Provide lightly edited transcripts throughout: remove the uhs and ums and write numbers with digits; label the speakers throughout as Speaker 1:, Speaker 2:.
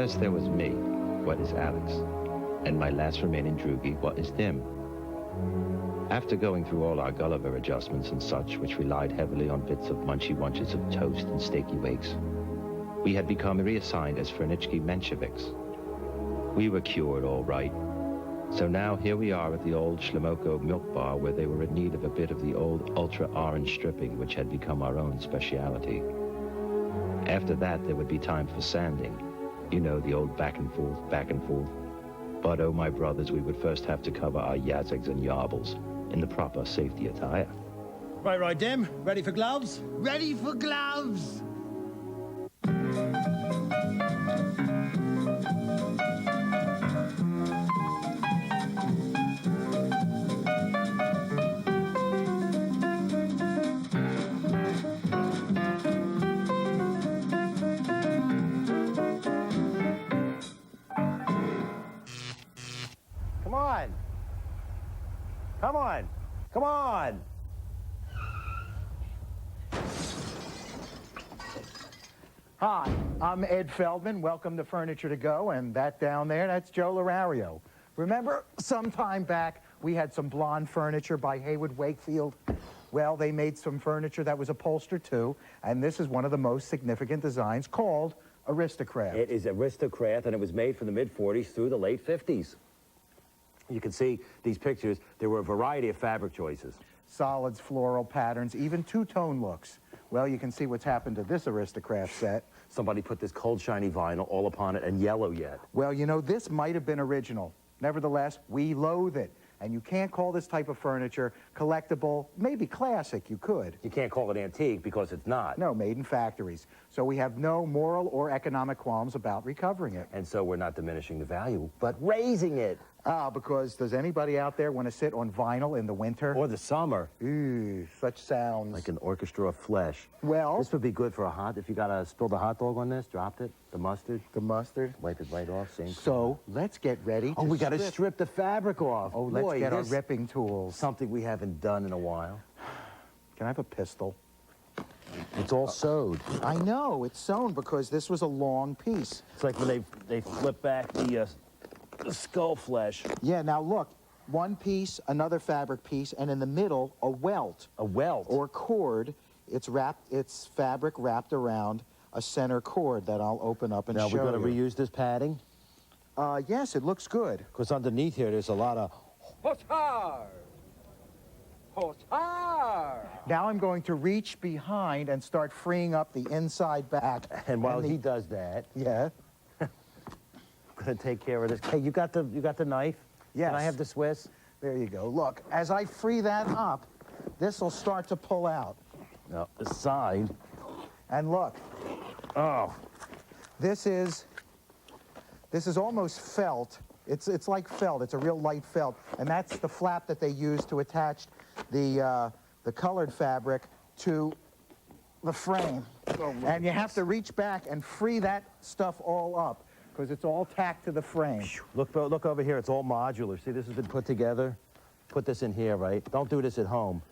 Speaker 1: First there was me, what is Alex, and my last remaining droogie, what is Dim. After going through all our Gulliver adjustments and such, which relied heavily on bits of munchy-wunches of toast and steaky wakes, we had become reassigned as Fernitsky Mensheviks. We were cured all right. So now here we are at the old Schlemoko milk bar where they were in need of a bit of the old ultra-orange stripping which had become our own speciality. After that, there would be time for sanding. You know, the old back and forth, back and forth. But, oh, my brothers, we would first have to cover our yazigs and yarbles in the proper safety attire.
Speaker 2: Right, Dim. Ready for gloves?
Speaker 3: Ready for gloves!
Speaker 2: Come on. Come on. Come on.
Speaker 4: Hi, I'm Ed Feldman. Welcome to Furniture to Go, and that down there, that's Joe L'Erario. Remember, some time back, we had some blonde furniture by Haywood Wakefield? Well, they made some furniture that was upholstered too, and this is one of the most significant designs called Aristocrat.
Speaker 5: It is Aristocrat, and it was made from the mid-40s through the late 50s. You can see these pictures. There were a variety of fabric choices.
Speaker 4: Solids, floral patterns, even two-tone looks. Well, you can see what's happened to this Aristocrat set.
Speaker 5: Somebody put this cold, shiny vinyl all upon it and yellow yet.
Speaker 4: Well, you know, this might have been original. Nevertheless, we loathe it. And you can't call this type of furniture collectible, maybe classic, you could.
Speaker 5: You can't call it antique because it's not.
Speaker 4: No, made in factories. So we have no moral or economic qualms about recovering it.
Speaker 5: And so we're not diminishing the value, but raising it.
Speaker 4: Because does anybody out there want to sit on vinyl in the winter?
Speaker 5: Or the summer.
Speaker 4: Ooh, such sounds.
Speaker 5: Like an orchestra of flesh.
Speaker 4: Well,
Speaker 5: this would be good for a hot, if you got spilled a hot dog on this, dropped it, the mustard.
Speaker 4: The mustard.
Speaker 5: Wipe it right off, same.
Speaker 4: So, let's get ready.
Speaker 5: Oh, we got to strip the fabric off.
Speaker 4: Oh, let's get our ripping tools.
Speaker 5: Something we haven't done in a while.
Speaker 4: Can I have a pistol?
Speaker 5: It's all sewed.
Speaker 4: I know, it's sewn because this was a long piece.
Speaker 5: It's like when they flip back the skull flesh.
Speaker 4: Yeah, now look, one piece, another fabric piece, and in the middle, a welt.
Speaker 5: A welt?
Speaker 4: Or cord. It's fabric wrapped around a center cord that I'll open up and show you.
Speaker 5: Now, we're going to reuse this padding?
Speaker 4: Yes, it looks good.
Speaker 5: Because underneath here, there's a lot of...
Speaker 6: Hotar! Hotar!
Speaker 4: Now I'm going to reach behind and start freeing up the inside back.
Speaker 5: And while he does that...
Speaker 4: Yeah?
Speaker 5: I'm going to take care of this. Hey, you got the knife?
Speaker 4: Yes.
Speaker 5: Can I have the Swiss?
Speaker 4: There you go. Look, as I free that up, this will start to pull out.
Speaker 5: No, the side.
Speaker 4: And look.
Speaker 5: Oh.
Speaker 4: This is almost felt. It's like felt. It's a real light felt. And that's the flap that they use to attach the colored fabric to the frame.
Speaker 5: Oh,
Speaker 4: and you have to reach back and free that stuff all up because it's all tacked to the frame.
Speaker 5: Look over here. It's all modular. See, this has been put together. Put this in here, right? Don't do this at home.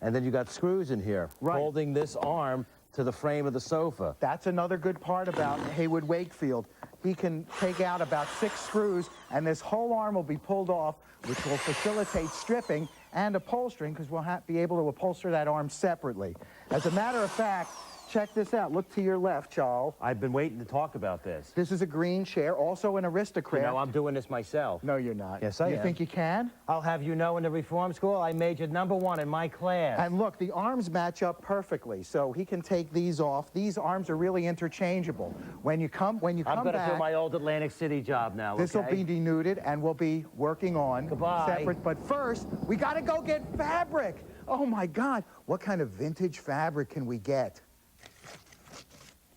Speaker 5: And then you got screws in here,
Speaker 4: right,
Speaker 5: holding this arm to the frame of the sofa.
Speaker 4: That's another good part about Haywood Wakefield. He can take out about 6 screws, and this whole arm will be pulled off, which will facilitate stripping and upholstering, because we'll be able to upholster that arm separately. As a matter of fact, check this out. Look to your left, Charles.
Speaker 5: I've been waiting to talk about this.
Speaker 4: This is a green chair, also an Aristocrat.
Speaker 5: You know, I'm doing this myself.
Speaker 4: No, you're not.
Speaker 5: Yes, I am.
Speaker 4: You think you can?
Speaker 5: I'll have you know, in the reform school, I majored #1 in my class.
Speaker 4: And look, the arms match up perfectly, so he can take these off. These arms are really interchangeable. When you come back...
Speaker 5: I'm going to do my old Atlantic City job now,
Speaker 4: This will be denuded, and we'll be working on separate. But first, we got to go get fabric. Oh, my God. What kind of vintage fabric can we get?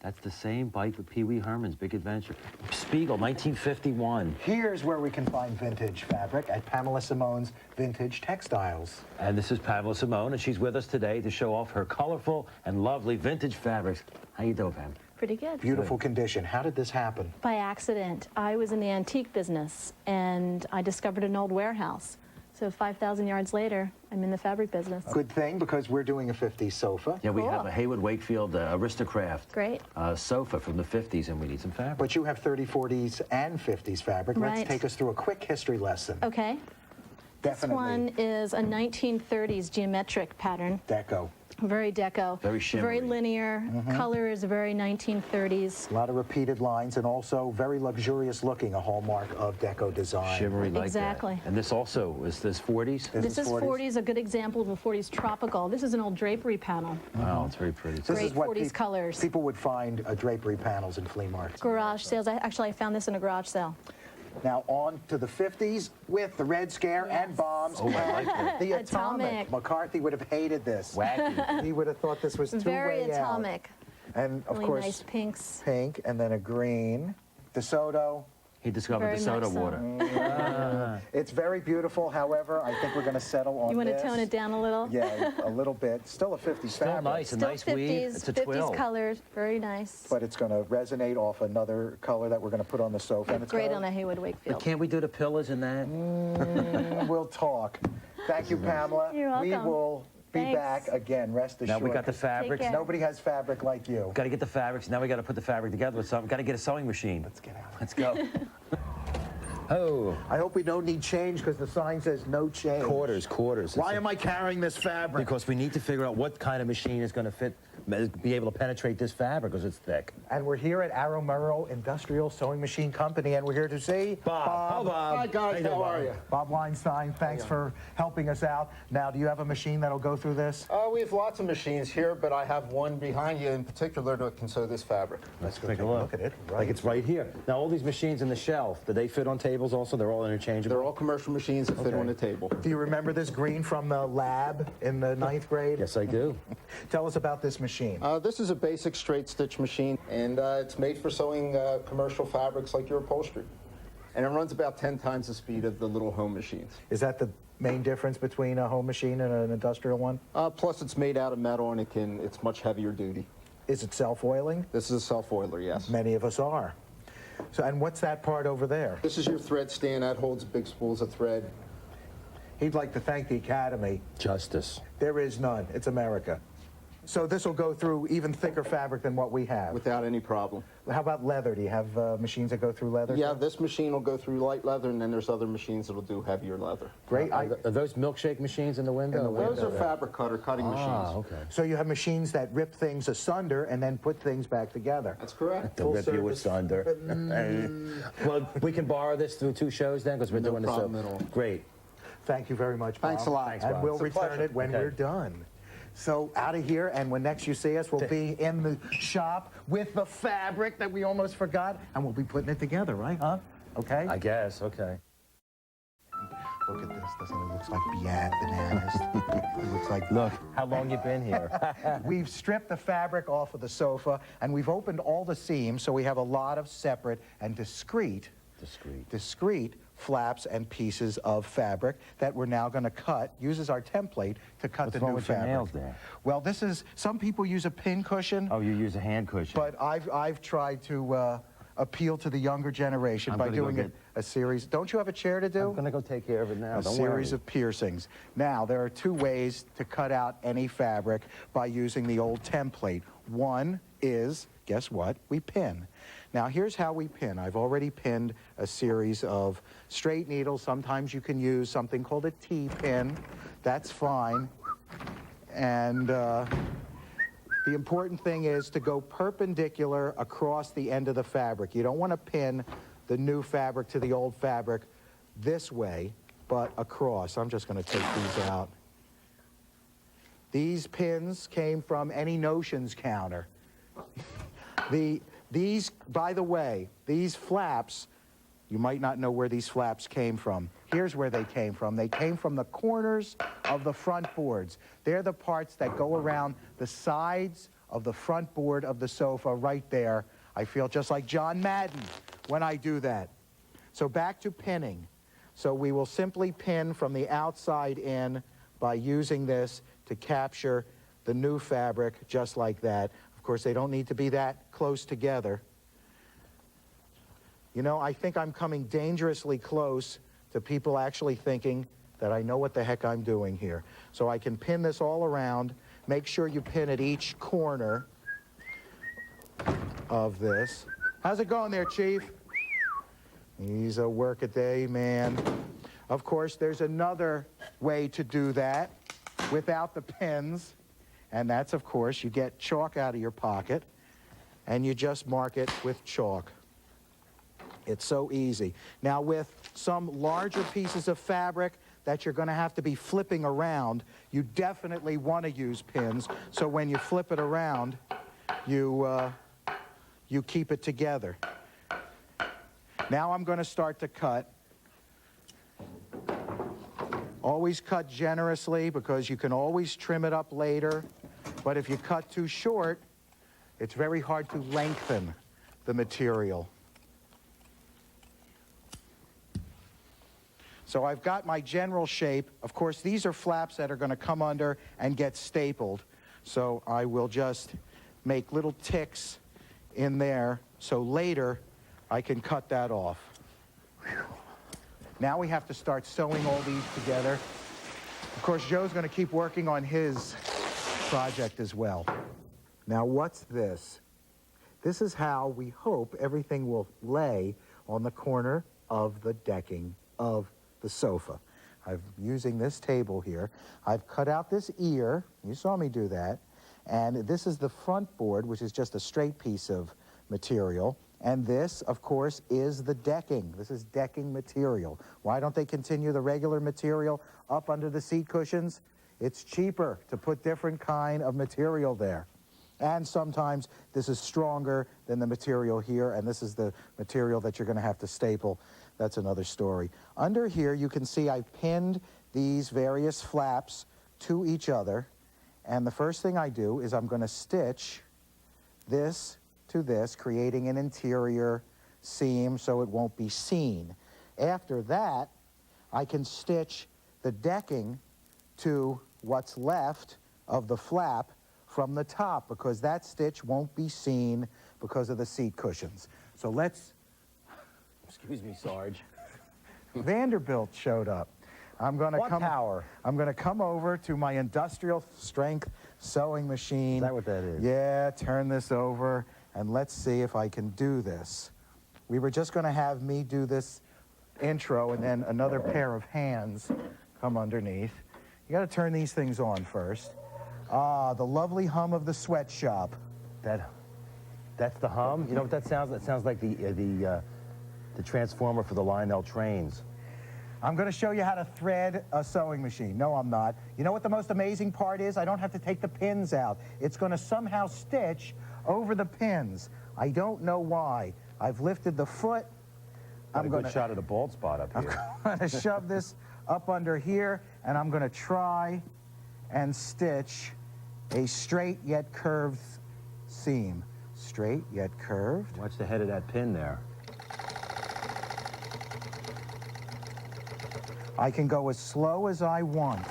Speaker 5: That's the same bike with Pee Wee Herman's Big Adventure. Spiegel, 1951.
Speaker 4: Here's where we can find vintage fabric, at Pamela Simone's Vintage Textiles.
Speaker 5: And this is Pamela Simone, and she's with us today to show off her colorful and lovely vintage fabrics. How you doing, Pam?
Speaker 7: Pretty good.
Speaker 4: Beautiful condition. How did this happen?
Speaker 7: By accident. I was in the antique business, and I discovered an old warehouse. So 5,000 yards later, I'm in the fabric business.
Speaker 4: Good thing, because we're doing a 50s sofa.
Speaker 5: Yeah, we
Speaker 7: Cool.
Speaker 5: have a Haywood Wakefield Aristocraft
Speaker 7: Great.
Speaker 5: sofa from the 50s, and we need some fabric.
Speaker 4: But you have 30s, 40s, and 50s fabric.
Speaker 7: Right.
Speaker 4: Let's take us through a quick history lesson.
Speaker 7: Okay.
Speaker 4: Definitely.
Speaker 7: This one is a 1930s geometric pattern.
Speaker 4: Deco.
Speaker 7: Very deco.
Speaker 5: Very shimmery.
Speaker 7: Very linear. Color is very 1930s.
Speaker 4: A lot of repeated lines, and also very luxurious looking, a hallmark of deco design.
Speaker 5: Shimmery like
Speaker 7: Exactly.
Speaker 5: that. And this also, is this 40s?
Speaker 7: This is 40s, a good example of a 40s tropical. This is an old drapery panel.
Speaker 5: Wow, it's very pretty.
Speaker 4: This
Speaker 7: Great
Speaker 4: is what
Speaker 7: 40s colors.
Speaker 4: people would find drapery panels in flea markets.
Speaker 7: Garage sales. I found this in a garage sale.
Speaker 4: Now on to the 50s with the Red Scare and bombs.
Speaker 5: Oh, I like
Speaker 4: and
Speaker 5: that.
Speaker 4: the
Speaker 7: Atomic.
Speaker 4: McCarthy would have hated this.
Speaker 5: Wacky.
Speaker 4: He would have thought this was too
Speaker 7: Very
Speaker 4: way
Speaker 7: atomic.
Speaker 4: out. And of
Speaker 7: Really
Speaker 4: course,
Speaker 7: nice pinks.
Speaker 4: pink, and then a green. DeSoto.
Speaker 5: He discovered
Speaker 7: Very
Speaker 5: the soda
Speaker 7: much so.
Speaker 5: water.
Speaker 4: It's very beautiful. However, I think we're going to settle on
Speaker 7: You want
Speaker 4: this.
Speaker 7: to tone it down a little?
Speaker 4: Yeah, a little bit. Still a 50s
Speaker 5: Still
Speaker 4: fabric.
Speaker 5: nice, a
Speaker 7: Still
Speaker 5: nice
Speaker 7: 50s,
Speaker 5: weave. It's a
Speaker 7: 50s
Speaker 5: twill.
Speaker 7: colors. Very nice.
Speaker 4: But it's going to resonate off another color that we're going to put on the sofa. And it's
Speaker 7: Great
Speaker 4: gonna-
Speaker 7: on a Haywood
Speaker 5: But
Speaker 7: Wakefield.
Speaker 5: can't we do the pillars in that?
Speaker 4: We'll talk. Thank you, Pamela.
Speaker 7: You're
Speaker 4: We
Speaker 7: welcome.
Speaker 4: will be
Speaker 7: Thanks.
Speaker 4: back again, rest
Speaker 5: Now
Speaker 4: assured.
Speaker 5: we got the fabrics.
Speaker 7: care.
Speaker 4: Nobody has fabric like you.
Speaker 5: Got to get the fabrics. Now we got to put the fabric together with something. Got to get a sewing machine.
Speaker 4: Let's get out.
Speaker 5: Let's go. Oh,
Speaker 4: I hope we don't need change because the sign says no change.
Speaker 5: quarters.
Speaker 4: Why am I carrying this fabric?
Speaker 5: Because we need to figure out what kind of machine is going to fit, be able to penetrate this fabric because it's thick.
Speaker 4: And we're here at Arrow Murrow Industrial Sewing Machine Company, and we're here to see
Speaker 5: Bob. Bob.
Speaker 2: Hi, guys. How are you?
Speaker 4: Bob Weinstein, thanks for helping us out. Now, do you have a machine that'll go through this?
Speaker 2: We have lots of machines here, but I have one behind you in particular that can sew this fabric.
Speaker 4: Let's go
Speaker 5: take a look.
Speaker 4: at it.
Speaker 5: Like it's right here. Now all these machines in the shelf, do they fit on tables also? They're all interchangeable?
Speaker 2: They're all commercial machines that fit
Speaker 4: Okay.
Speaker 2: on the table.
Speaker 4: Do you remember this green from the lab in the 9th grade?
Speaker 5: Yes, I do.
Speaker 4: Tell us about this machine.
Speaker 2: This is a basic straight stitch machine, and it's made for sewing commercial fabrics like your upholstery. And it runs about 10 times the speed of the little home machines.
Speaker 4: Is that the main difference between a home machine and an industrial one?
Speaker 2: Plus, it's made out of metal, and it's much heavier duty.
Speaker 4: Is it self-oiling?
Speaker 2: This is a self-oiler, yes.
Speaker 4: Many of us are. So, and what's that part over there?
Speaker 2: This is your thread stand. That holds big spools of thread.
Speaker 4: He'd like to thank the Academy.
Speaker 5: Justice.
Speaker 4: There is none. It's America. So this will go through even thicker fabric than what we have.
Speaker 2: Without any problem.
Speaker 4: How about leather? Do you have machines that go through leather?
Speaker 2: Yeah, this machine will go through light leather, and then there's other machines that will do heavier leather.
Speaker 4: Great.
Speaker 5: Are those milkshake machines in the window?
Speaker 2: Those are fabric cutter cutting machines.
Speaker 5: Ah, okay.
Speaker 4: So you have machines that rip things asunder and then put things back together.
Speaker 2: That's correct.
Speaker 5: They'll rip you
Speaker 4: service.
Speaker 5: asunder. Well, we can borrow this through 2 shows then because we're
Speaker 2: No
Speaker 5: doing this.
Speaker 2: problem at all.
Speaker 5: Great.
Speaker 4: Thank you very much, Bob.
Speaker 2: Thanks a lot.
Speaker 5: Thanks,
Speaker 4: And
Speaker 5: Bob.
Speaker 4: we'll
Speaker 2: It's a
Speaker 4: return
Speaker 2: pleasure.
Speaker 4: it when
Speaker 5: Okay.
Speaker 4: we're done. So out of here, and when next you see us, we'll be in the shop with the fabric that we almost forgot, and we'll be putting it together, right, huh? Okay?
Speaker 5: I guess, okay.
Speaker 4: Look at this. Doesn't it look like bananas? It looks like...
Speaker 5: Look, how long you been here?
Speaker 4: We've stripped the fabric off of the sofa, and we've opened all the seams, so we have a lot of separate and discrete flaps and pieces of fabric that we're now going to cut, use as our template to cut
Speaker 5: What's
Speaker 4: the
Speaker 5: wrong
Speaker 4: new
Speaker 5: with your
Speaker 4: fabric.
Speaker 5: nails there?
Speaker 4: Well, this is, some people use a pin cushion,
Speaker 5: Oh, you use a hand cushion.
Speaker 4: but I've tried to appeal to the younger generation
Speaker 5: I'm
Speaker 4: by
Speaker 5: gonna go
Speaker 4: doing
Speaker 5: get-
Speaker 4: a series. Don't you have a chair to do?
Speaker 5: I'm going to go take care of it now.
Speaker 4: A
Speaker 5: Don't
Speaker 4: series
Speaker 5: worry.
Speaker 4: of piercings. Now, there are 2 ways to cut out any fabric by using the old template. One is, guess what? We pin. Now, here's how we pin. I've already pinned a series of straight needles. Sometimes you can use something called a T-pin. That's fine. And the important thing is to go perpendicular across the end of the fabric. You don't want to pin the new fabric to the old fabric this way, but across. I'm just going to take these out. These pins came from any notions counter. These, by the way, these flaps, you might not know where these flaps came from. Here's where they came from. They came from the corners of the front boards. They're the parts that go around the sides of the front board of the sofa right there. I feel just like John Madden when I do that. So back to pinning. So we will simply pin from the outside in by using this to capture the new fabric just like that. Of course, they don't need to be that close together. You know, I think I'm coming dangerously close to people actually thinking that that I know what the heck I'm doing here. So I can pin this all around. Make sure you pin at each corner of this. How's it going there, Chief? He's a work-a-day man. Of course, there's another way to do that without the pins, and that's, of course, you get chalk out of your pocket, and you just mark it with chalk. It's so easy. Now, with some larger pieces of fabric that you're going to have to be flipping around, you definitely want to use pins, so when you flip it around, you keep it together. Now I'm going to start to cut. Always cut generously because you can always trim it up later. But if you cut too short, it's very hard to lengthen the material. So I've got my general shape. Of course, these are flaps that are going to come under and get stapled. So I will just make little ticks in there so later I can cut that off. Now we have to start sewing all these together. Of course, Joe's going to keep working on his project as well. Now, what's this? This is how we hope everything will lay on the corner of the decking of the sofa. I'm using this table here. I've cut out this ear. You saw me do that. And this is the front board, which is just a straight piece of material. And this, of course, is the decking. This is decking material. Why don't they continue the regular material up under the seat cushions? It's cheaper to put different kind of material there. And sometimes this is stronger than the material here, and this is the material that you're going to have to staple. That's another story. Under here, you can see I've pinned these various flaps to each other. And the first thing I do is I'm going to stitch this to this, creating an interior seam so it won't be seen. After that, I can stitch the decking to what's left of the flap from the top, because that stitch won't be seen because of the seat cushions. So let's...
Speaker 5: Excuse me, Sarge.
Speaker 4: Vanderbilt showed up. I'm going to come over to my industrial strength sewing machine.
Speaker 5: Is that what that is?
Speaker 4: Yeah, turn this over, and let's see if I can do this. We were just going to have me do this intro, and then another pair of hands come underneath. You got to turn these things on first. Ah, the lovely hum of the sweatshop.
Speaker 5: That's the hum? You know what that sounds? That sounds like the transformer for the Lionel trains.
Speaker 4: I'm going to show you how to thread a sewing machine. No, I'm not. You know what the most amazing part is? I don't have to take the pins out. It's going to somehow stitch over the pins. I don't know why. I've lifted the foot.
Speaker 5: I'm going to shot at a bald spot up here.
Speaker 4: I'm going to shove this up under here, and I'm going to try and stitch a straight yet curved seam. Straight yet curved.
Speaker 5: Watch the head of that pin there.
Speaker 4: I can go as slow as I want.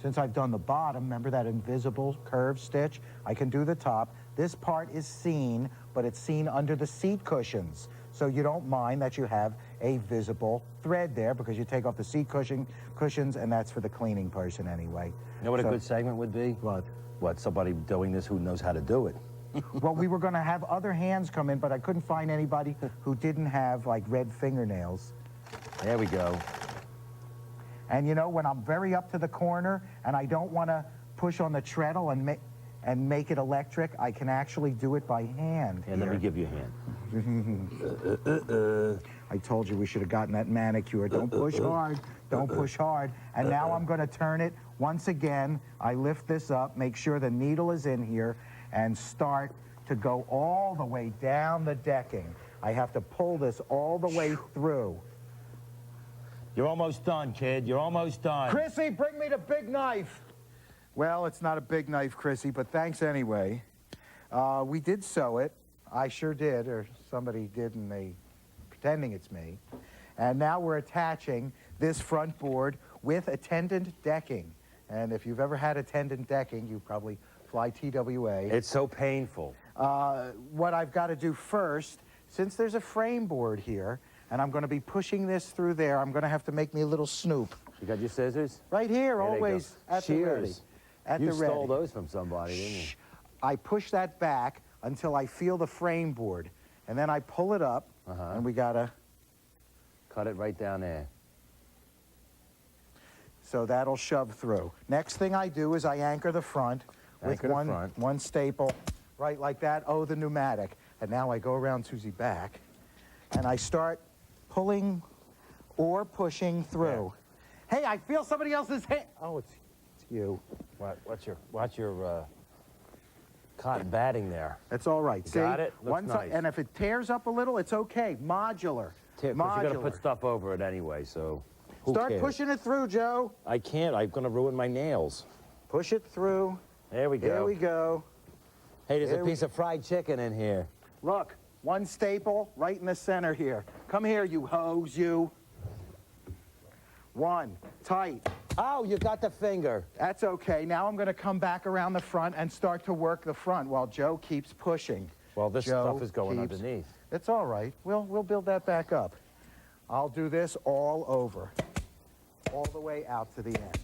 Speaker 4: Since I've done the bottom, remember that invisible curved stitch? I can do the top. This part is seen, but it's seen under the seat cushions. So you don't mind that you have a visible thread there, because you take off the seat cushions, and that's for the cleaning person anyway.
Speaker 5: You know what a good segment would be?
Speaker 4: What?
Speaker 5: What, somebody doing this who knows how to do it.
Speaker 4: Well, we were going to have other hands come in, but I couldn't find anybody who didn't have, like, red fingernails.
Speaker 5: There we go.
Speaker 4: And, you know, when I'm very up to the corner and I don't want to push on the treadle and make it electric, I can actually do it by hand.
Speaker 5: And let me give you a hand.
Speaker 4: I told you we should have gotten that manicure. Don't push hard. Don't push hard. And now I'm going to turn it once again. I lift this up, make sure the needle is in here, and start to go all the way down the decking. I have to pull this all the way through.
Speaker 5: You're almost done, kid. You're almost done.
Speaker 4: Chrissy, bring me the big knife. Well, it's not a big knife, Chrissy, but thanks anyway. We did sew it. I sure did, or somebody did, and they pretending it's me. And now we're attaching this front board with attendant decking. And if you've ever had attendant decking, you probably fly TWA.
Speaker 5: It's so painful.
Speaker 4: What I've got to do first, since there's a frame board here, and I'm going to be pushing this through there, I'm going to have to make me a little snoop.
Speaker 5: You got your scissors?
Speaker 4: Right here,
Speaker 5: There they go.
Speaker 4: always at the ready.
Speaker 5: Shears.
Speaker 4: At
Speaker 5: You
Speaker 4: the ready.
Speaker 5: stole those from somebody, didn't you?
Speaker 4: I push that back until I feel the frame board, and then I pull it up, and we gotta.
Speaker 5: Cut it right down there.
Speaker 4: So that'll shove through. Next thing I do is I anchor the front
Speaker 5: Anchor
Speaker 4: with
Speaker 5: the front.
Speaker 4: one staple, right like that. Oh, the pneumatic. And now I go around Susie back, and I start pulling or pushing through. Hey, I feel somebody else's hand. Oh, it's you.
Speaker 5: Watch your cotton batting there.
Speaker 4: That's all right. See?
Speaker 5: Got it? Looks
Speaker 4: One side,
Speaker 5: nice.
Speaker 4: and if it tears up a little, it's okay. Modular.
Speaker 5: Because you're going to put stuff over it anyway, so who
Speaker 4: Start
Speaker 5: cares?
Speaker 4: pushing it through, Joe.
Speaker 5: I can't. I'm going to ruin my nails.
Speaker 4: Push it through.
Speaker 5: There we go.
Speaker 4: Here we go.
Speaker 5: Hey, there's
Speaker 4: There
Speaker 5: a
Speaker 4: we-
Speaker 5: piece of fried chicken in here.
Speaker 4: Look, one staple right in the center here. Come here, you hose, you. One, tight.
Speaker 5: Oh, you got the finger.
Speaker 4: That's okay. Now I'm going to come back around the front and start to work the front while Joe keeps pushing.
Speaker 5: Well, this
Speaker 4: Joe
Speaker 5: stuff is going
Speaker 4: keeps-
Speaker 5: underneath.
Speaker 4: It's all right. We'll build that back up. I'll do this all over, all the way out to the end.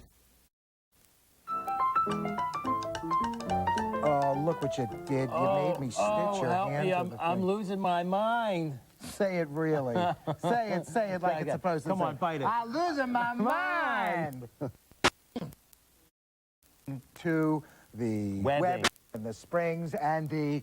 Speaker 4: Oh, look what you did. You made me stitch your hand to the thing.
Speaker 5: losing my mind.
Speaker 4: Say it really. Say it like it's supposed to.
Speaker 5: Come
Speaker 4: say.
Speaker 5: on, bite it.
Speaker 4: I'm losing my mind. To the
Speaker 5: Webbing.
Speaker 4: and the springs and the.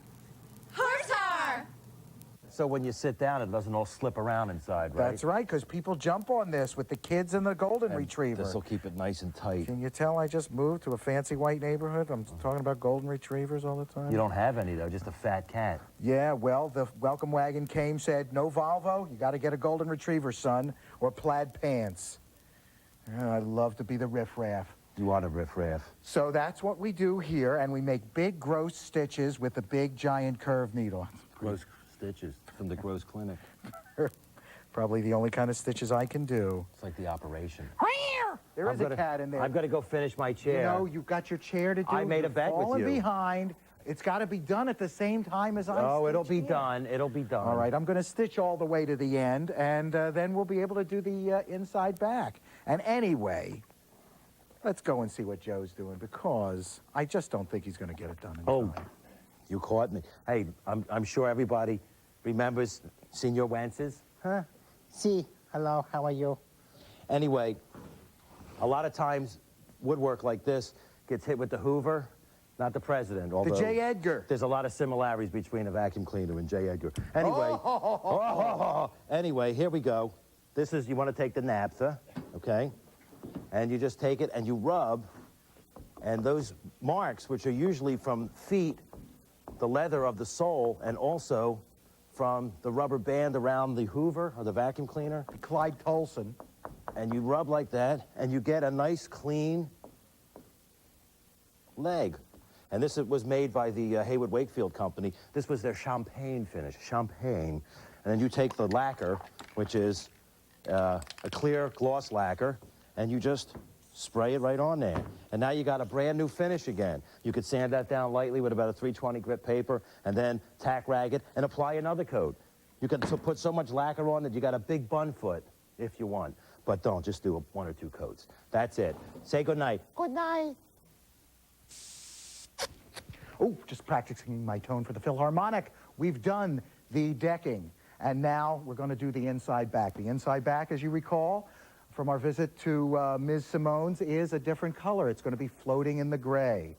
Speaker 5: So when you sit down, it doesn't all slip around inside, right?
Speaker 4: That's right, because people jump on this with the kids and the golden retriever.
Speaker 5: This will keep it nice and tight.
Speaker 4: Can you tell I just moved to a fancy white neighborhood? I'm talking about golden retrievers all the time.
Speaker 5: You don't have any, though, just a fat cat.
Speaker 4: Yeah, well, the welcome wagon came, said, no Volvo, you got to get a golden retriever, son, or plaid pants. I'd love to be the riffraff.
Speaker 5: You are a riffraff.
Speaker 4: So that's what we do here, and we make big, gross stitches with the big, giant curve needle.
Speaker 5: Gross stitches from the gross clinic.
Speaker 4: Probably the only kind of stitches I can do.
Speaker 5: It's like the operation.
Speaker 4: There is a cat in there.
Speaker 5: I've got to go finish my chair.
Speaker 4: You know, you've got your chair to do.
Speaker 5: I made a
Speaker 4: You're
Speaker 5: bet with
Speaker 4: falling
Speaker 5: you.
Speaker 4: behind. It's got to be done at the same time as I
Speaker 5: Oh, it'll
Speaker 4: stitch
Speaker 5: be
Speaker 4: here.
Speaker 5: done. It'll be done.
Speaker 4: All right, I'm going to stitch all the way to the end, and then we'll be able to do the inside back. And anyway, let's go and see what Joe's doing, because I just don't think he's going to get it done in time.
Speaker 5: You caught me. Hey, I'm sure everybody remembers Senor Wances.
Speaker 4: Huh? See, hello, how are you?
Speaker 5: Anyway, a lot of times woodwork like this gets hit with the Hoover, not the president.
Speaker 4: The
Speaker 5: Although
Speaker 4: J. Edgar.
Speaker 5: there's a lot of similarities between a vacuum cleaner and J. Edgar. Anyway, anyway, here we go. This is, you want to take the naphtha, okay? And you just take it and you rub, and those marks, which are usually from feet, the leather of the sole, and also from the rubber band around the Hoover or the vacuum cleaner,
Speaker 4: Clyde Tolson.
Speaker 5: and you rub like that, and you get a nice clean leg. And this was made by the Hayward Wakefield company. This was their champagne finish, champagne. And then you take the lacquer, which is a clear gloss lacquer, and you just spray it right on there. And now you got a brand new finish again. You could sand that down lightly with about a 320 grit paper, and then tack rag it and apply another coat. You can put so much lacquer on that you got a big bun foot if you want. But don't, just do one or two coats. That's it. Say good night.
Speaker 4: Good night. Oh, just practicing my tone for the Philharmonic. We've done the decking, and now we're going to do the inside back. The inside back, as you recall, from our visit to Ms. Simone's, is a different color. It's going to be floating in the gray,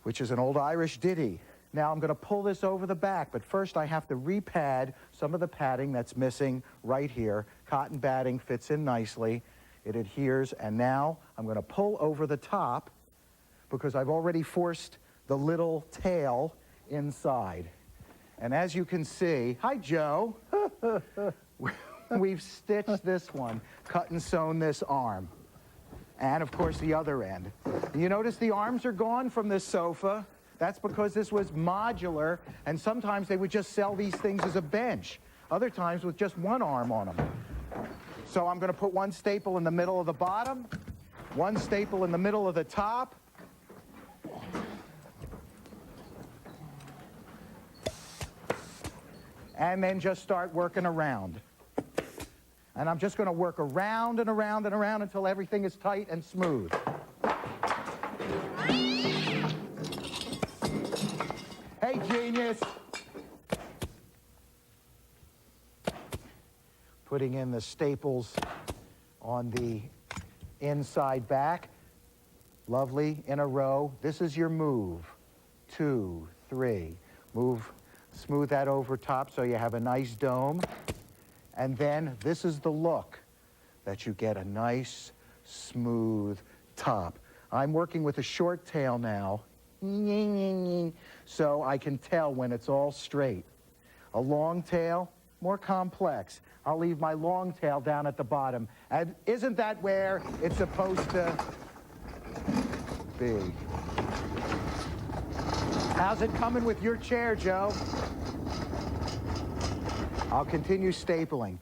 Speaker 4: which is an old Irish ditty. Now I'm going to pull this over the back, but first I have to repad some of the padding that's missing right here. Cotton batting fits in nicely. It adheres, and now I'm going to pull over the top because I've already forced the little tail inside. And as you can see, hi Joe, we've stitched this one, cut and sewn this arm, and of course the other end. You notice the arms are gone from this sofa. That's because this was modular, and sometimes they would just sell these things as a bench, other times with just one arm on them. So I'm going to put one staple in the middle of the bottom, one staple in the middle of the top, and then just start working around. And I'm just going to work around and around and around until everything is tight and smooth. Hey, genius! Putting in the staples on the inside back. Lovely, in a row. This is your move. 2, 3. Move, smooth that over top so you have a nice dome. And then this is the look that you get a nice, smooth top. I'm working with a short tail now, so I can tell when it's all straight. A long tail, more complex. I'll leave my long tail down at the bottom. And isn't that where it's supposed to be? How's it coming with your chair, Joe? I'll continue stapling.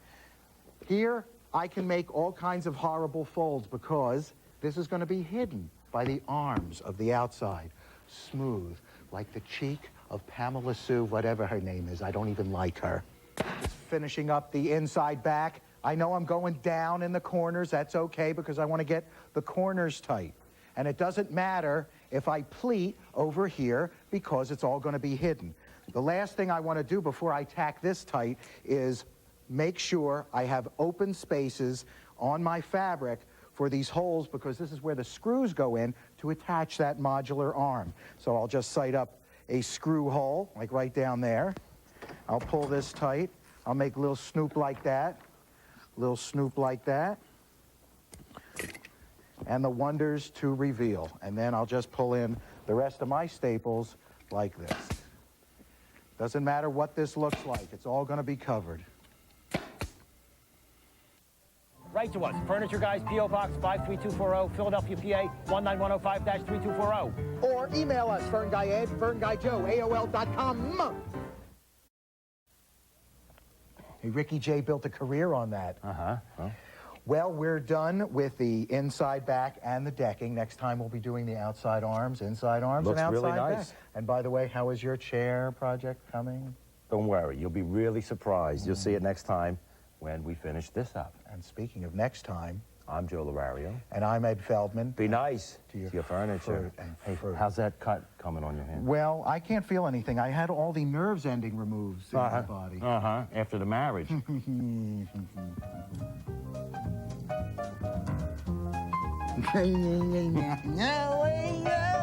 Speaker 4: Here, I can make all kinds of horrible folds because this is going to be hidden by the arms of the outside. Smooth, like the cheek of Pamela Sue, whatever her name is. I don't even like her. Just finishing up the inside back. I know I'm going down in the corners. That's okay because I want to get the corners tight. And it doesn't matter if I pleat over here because it's all going to be hidden. The last thing I want to do before I tack this tight is make sure I have open spaces on my fabric for these holes because this is where the screws go in to attach that modular arm. So I'll just sight up a screw hole, like right down there. I'll pull this tight. I'll make a little snoop like that, a little snoop like that, and the wonders to reveal. And then I'll just pull in the rest of my staples like this. Doesn't matter what this looks like. It's all going to be covered.
Speaker 8: Write to us, Furniture Guys, P.O. Box 53240, Philadelphia, PA 19105-3240.
Speaker 4: Or email us, FernGuyEd, FernGuyJoe, AOL.com. Hey, Ricky Jay built a career on that.
Speaker 5: Uh-huh. Huh?
Speaker 4: Well, we're done with the inside, back, and the decking. Next time we'll be doing the outside arms, inside arms,
Speaker 5: Looks
Speaker 4: and outside
Speaker 5: really
Speaker 4: back.
Speaker 5: nice.
Speaker 4: And by the way, how is your chair project coming?
Speaker 5: Don't worry, you'll be really surprised. You'll see it next time when we finish this up.
Speaker 4: And speaking of next time,
Speaker 5: I'm Joe L'Erario.
Speaker 4: and I'm Ed Feldman.
Speaker 5: Be nice
Speaker 4: To your
Speaker 5: to your furniture.
Speaker 4: fruit and
Speaker 5: Hey,
Speaker 4: fruit.
Speaker 5: how's that cut coming on your hand?
Speaker 4: Well, I can't feel anything. I had all the nerves ending removed in my body.
Speaker 5: Uh-huh, after the marriage.
Speaker 3: No way, no.